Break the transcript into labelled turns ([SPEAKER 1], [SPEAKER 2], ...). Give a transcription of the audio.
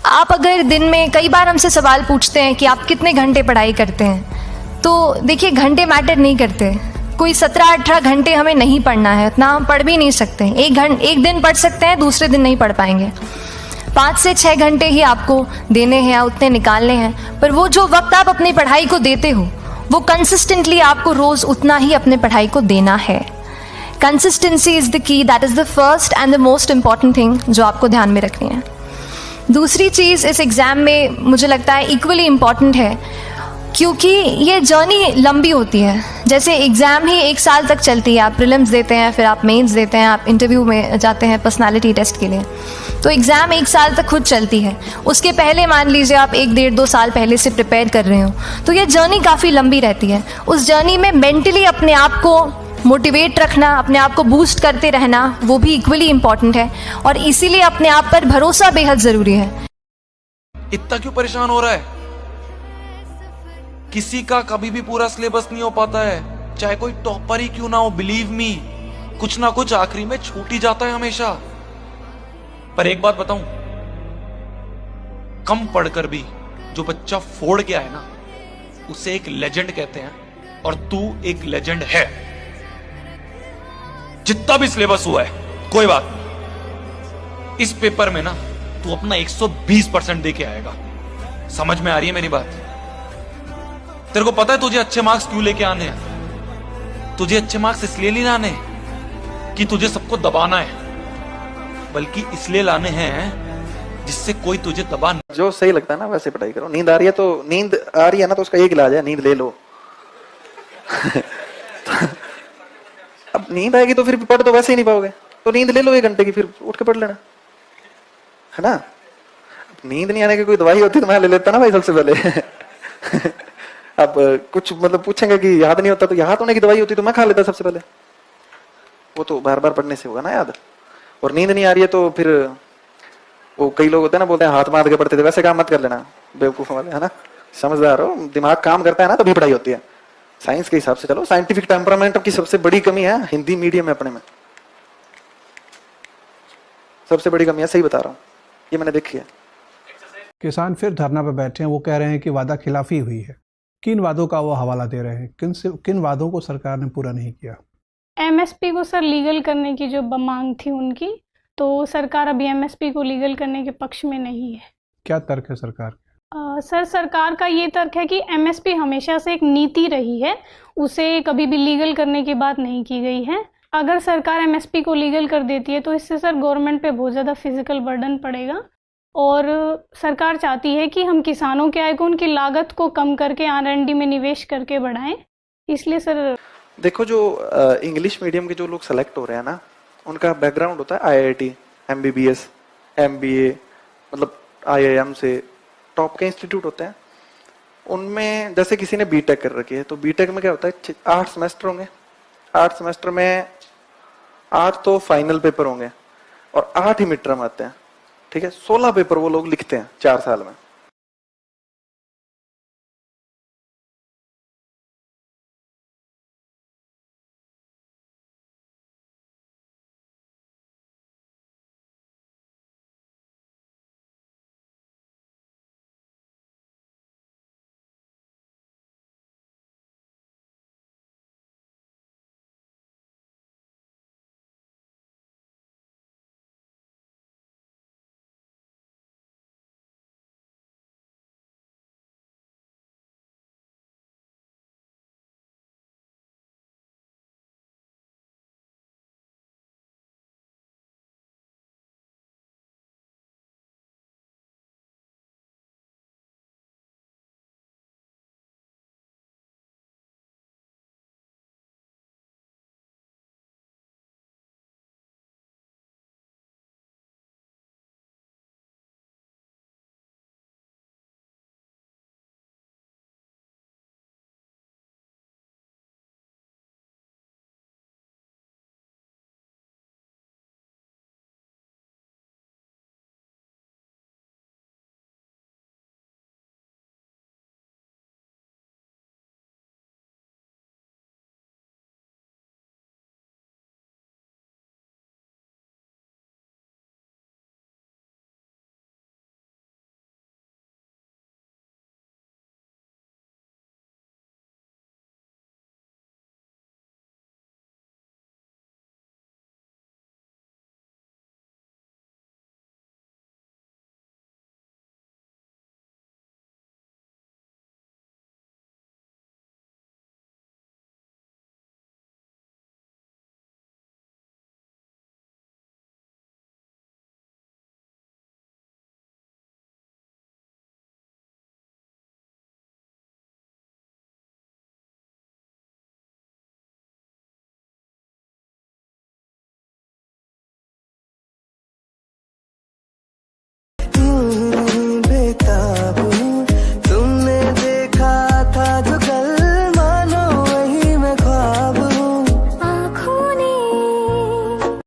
[SPEAKER 1] आप अगर दिन में कई बार हमसे सवाल पूछते हैं कि आप कितने घंटे पढ़ाई करते हैं, तो देखिए घंटे मैटर नहीं करते। कोई 17-18 घंटे हमें नहीं पढ़ना है, उतना हम पढ़ भी नहीं सकते। एक दिन पढ़ सकते हैं, दूसरे दिन नहीं पढ़ पाएंगे। 5 से 6 घंटे ही आपको देने हैं या उतने निकालने हैं, पर वो जो वक्त आप अपनी पढ़ाई को देते हो वो कंसिस्टेंटली आपको रोज़ उतना ही अपने पढ़ाई को देना है। Consistency is the key, that is the first and the most important thing जो आपको ध्यान में रखनी है। दूसरी चीज़ इस एग्ज़ाम में मुझे लगता है इक्वली इम्पॉर्टेंट है, क्योंकि ये जर्नी लंबी होती है। जैसे एग्ज़ाम ही 1 साल तक चलती है, आप प्रीलिम्स देते हैं, फिर आप मेंस देते हैं, आप इंटरव्यू में जाते हैं पर्सनालिटी टेस्ट के लिए, तो एग्ज़ाम 1 साल तक खुद चलती है। उसके पहले मान लीजिए आप 1-1.5-2 साल पहले से प्रिपेयर कर रहे हो, तो ये जर्नी काफ़ी लंबी रहती है। उस जर्नी में मेंटली अपने आप को मोटिवेट रखना, अपने आप को बूस्ट करते रहना, वो भी इक्वली इम्पॉर्टेंट है, और इसीलिए अपने आप पर भरोसा बेहद ज़रूरी है।
[SPEAKER 2] इतना क्यों परेशान हो रहा है? किसी का कभी भी पूरा सिलेबस नहीं हो पाता है, चाहे कोई टॉपर ही क्यों ना हो। बिलीव मी, कुछ ना कुछ आखिरी में छूट ही जाता है हमेशा। पर एक बात बताऊं, कम पढ़कर भी जो बच्चा फोड़ के आए ना, उसे एक लेजेंड कहते हैं, और तू एक लेजेंड है। जितना भी सिलेबस हुआ है कोई बात नहीं, इस पेपर में ना तू अपना 120% दे के आएगा। समझ में आ रही है मेरी बात? तेरे को पता है तुझे अच्छे मार्क्स क्यों लेके आने हैं? तुझे अच्छे मार्क्स इसलिए नहीं लाने कि तुझे सबको दबाना है, बल्कि इसलिए लाने हैं जिससे कोई तुझे दबा नहीं।
[SPEAKER 3] जो सही लगता है ना वैसे पढ़ाई करो। नींद आ रही है ना तो उसका एक इलाज है, नींद ले लो। अब नींद आएगी तो फिर पढ़ तो वैसे ही नहीं पाओगे, तो नींद ले लो 1 घंटे की, फिर उठ के पढ़ लेना, है ना। नींद नहीं आने की कोई दवाई होती तो मैं ले लेता ना भाई सबसे पहले। अब कुछ मतलब पूछेंगे कि याद नहीं होता, तो याद होने की दवाई होती तो मैं खा लेता सबसे पहले। वो तो बार बार पढ़ने से होगा ना याद। और नींद नहीं आ रही है तो फिर वो कई लोग होते हैं ना, बोलते हैं हाथ मार के पढ़ते थे, वैसे काम मत कर लेना बेवकूफ वाले, है ना। समझदार हो, दिमाग काम करता है ना तभी पढ़ाई होती है। साइंस के हिसाब से चलो। साइंटिफिक टेम्परामेंट की सबसे बड़ी कमी है हिंदी मीडियम में अपने में, सबसे बड़ी कमी है, सही बता रहा हूँ, ये मैंने देखी है।
[SPEAKER 4] किसान फिर धरना पर बैठे हैं। वो कह रहे हैं कि वादा खिलाफी हुई है। किन वादों का वो हवाला दे रहे हैं? किन वादों को सरकार ने पूरा नहीं किया?
[SPEAKER 5] एमएसपी को सर लीगल करने की जो मांग थी उनकी, तो सरकार अभी एमएसपी को लीगल करने के पक्ष में नहीं है।
[SPEAKER 4] क्या तर्क है सरकार?
[SPEAKER 5] सर सरकार का ये तर्क है कि एमएसपी हमेशा से एक नीति रही है, उसे कभी भी लीगल करने की बात नहीं की गई है। अगर सरकार एमएसपी को लीगल कर देती है तो इससे सर गवर्नमेंट पे बहुत ज़्यादा फिजिकल बर्डन पड़ेगा, और सरकार चाहती है कि हम किसानों के आय को, उनकी लागत को कम करके R&D में निवेश करके बढ़ाएं। इसलिए सर
[SPEAKER 3] देखो, जो इंग्लिश मीडियम के जो लोग सेलेक्ट हो रहे हैं ना, उनका बैकग्राउंड होता है IIT, MBBS, MBA, मतलब IIM से टॉप के इंस्टीट्यूट होते हैं। उनमें जैसे किसी ने बीटेक कर रखी है, तो बीटेक में क्या होता है, 8 सेमेस्टर होंगे। 8 सेमेस्टर में 8 तो फाइनल पेपर होंगे और 8 ही मिड टर्म आते हैं, ठीक है। 16 पेपर वो लोग लिखते हैं 4 साल में।